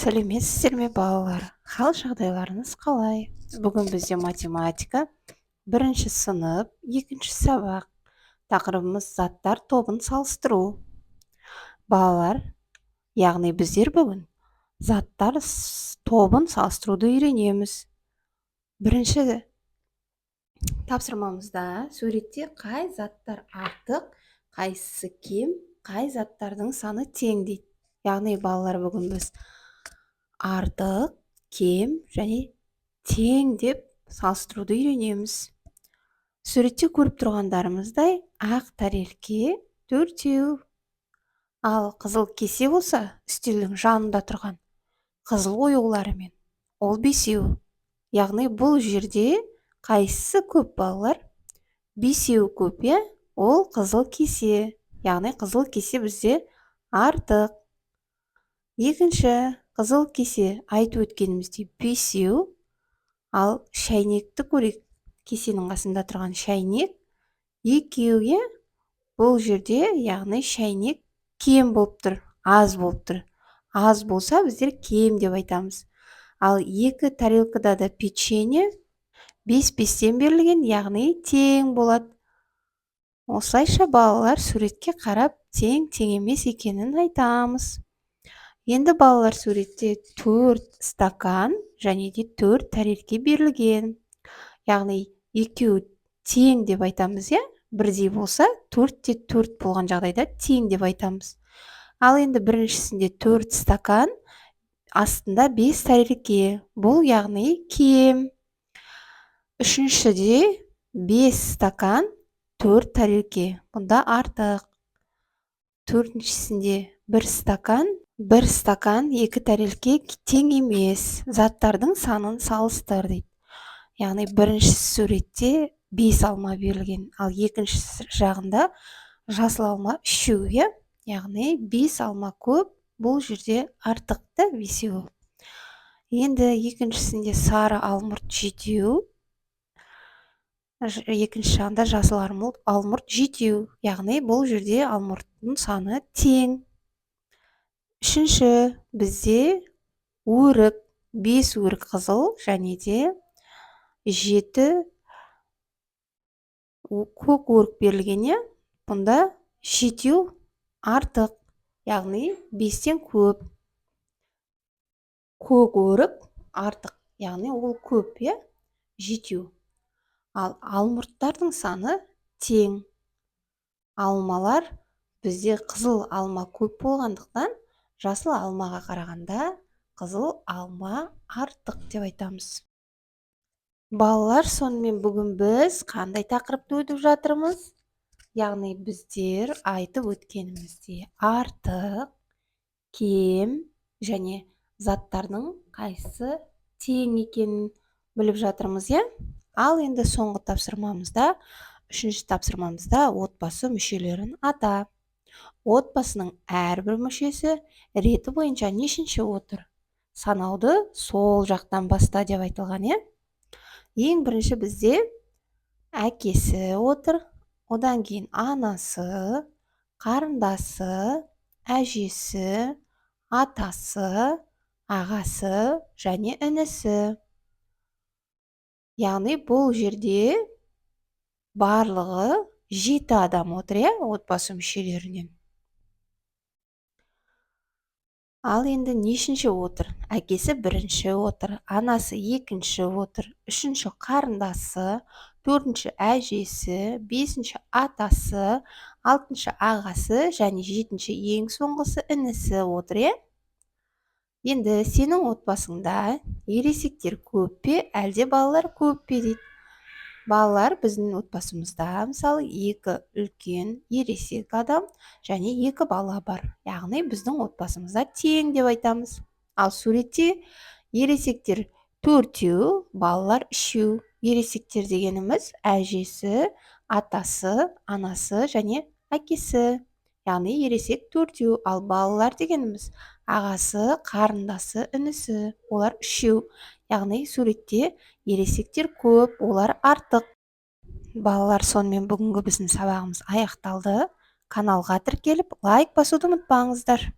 Сәлеметсіздер ме балалар? Хал жағдайларыңыз қалай? Бүгін бізде математика бірінші сынып, екінші сабақ. Тақырыбымыз заттар тобын салыстыру. Балалар, яғни біздер бүгін заттар тобын салыстыруды үйренеміз. Бірінші тапсырмамызда суретте қай заттар артық, қайсысы кем, қай заттардың саны тең дейді. Яғни балалар, бүгін біз артық, кем және тең деп салыстыруды үйренеміз. Суретте көріп тұрғандарымыздай ақ тарелке 4, ал қызыл кесе болса үстелдің жанында тұрған қызыл оюларымен ол 5. Яғни бұл жерде қайсысы көп балалар? 5 көп, иә? Ол қызыл кесе. Яғни қызыл кесе бізде артық. Екінші, қызыл кесе айтып өткеніміздей 5, ал шәйнекті көрейік. Кесенің қасында тұрған шәйнек 2, иә? Бұл жерде, яғни шәйнек кем болып тұр, аз болып тұр. Аз болса біздер кем деп айтамыз. Ал 2 тарелкада да печенье 5-5-тен берілген, яғни тең болады. Осылайша балалар суретке қарап тең емес екенін айтамыз. Енді балалар, суретте 4 стакан және де 4 тарелке берілген. Яғни 2 тең деп айтамыз, иә? Бірдей болса 4-те 4 болған жағдайда тең деп айтамыз. Ал енді біріншісінде 4 стакан, астында 5 тарелке. Бұл яғни кем. Үшіншіде 5 стакан, 4 тарелке. Бұнда артық. Төртіншісінде 1 стакан, 2 тарелке тең емес. Заттардың санын салыстыр дейді. Яғни бірінші суретте 5 алма берілген, ал екінші жағында жасыл алма 3, иә? Яғни 5 алма көп, бұл жерде артықты 5. Енді екіншісінде сары алмұрт 7, екінші жағында жасыл алмұрт 7, яғни бұл жерде алмұрттың саны тең. Үшінші, бізде өрік 5 өрік қызыл және де 7 көк өрік берілген, бұнда 7 артық, яғни 5-тен көп. Көк өрік артық, яғни ол көп, 7. Ал алмұрттардың саны тең. Алмалар бізде қызыл алма көп болғандықтан, жасыл алмаға қарағанда қызыл алма артық деп айтамыз. Балалар, сонымен бүгін біз қандай тақырыпты өтіп жатырмыз? Яғни біздер айтып өткенімізде артық, кем және заттардың қайсысы тең екенін біліп жатырмыз, иә? Ал енді соңғы тапсырмамызда, үшінші тапсырмамызда отбасы мүшелерін ата. Отбасының әрбір мүшесі реті бойынша нешінші отыр? Санауды сол жақтан баста деп айтылған, иә? Ең бірінші бізде әкесі отыр, одан кейін анасы, қарындасы, әжесі, атасы, ағасы және інісі. Яғни бұл жерде барлығы 7 адам отыр, отбасы мүшелерінен. Ал енді нешінші отыр? Әкесі бірінші отыр, анасы екінші отыр, үшінші қарындасы, төртінші әжесі, бесінші атасы, алтыншы ағасы және жетінші ең соңғысы інісі отыр, Енді сенің отбасыңда ересектер көп пе, әлде балалар көп пе дейді. Балалар, біздің отбасымызда мысалы 2 үлкен ересек адам және 2 бала бар. Яғни біздің отбасымызда тең деп айтамыз. Ал суретте ересектер 4, балалар 3. Ересектер дегеніміз әжесі, атасы, анасы және әкесі. Яғни ересек 4, ал балалар дегеніміз ағасы, қарындасы, інісі. Олар 3. Яғни суретте ересектер көп, олар артық. Балалар, сонымен бүгінгі біздің сабағымыз аяқталды. Каналға тіркеліп, лайк басуды ұмытпаңыздар.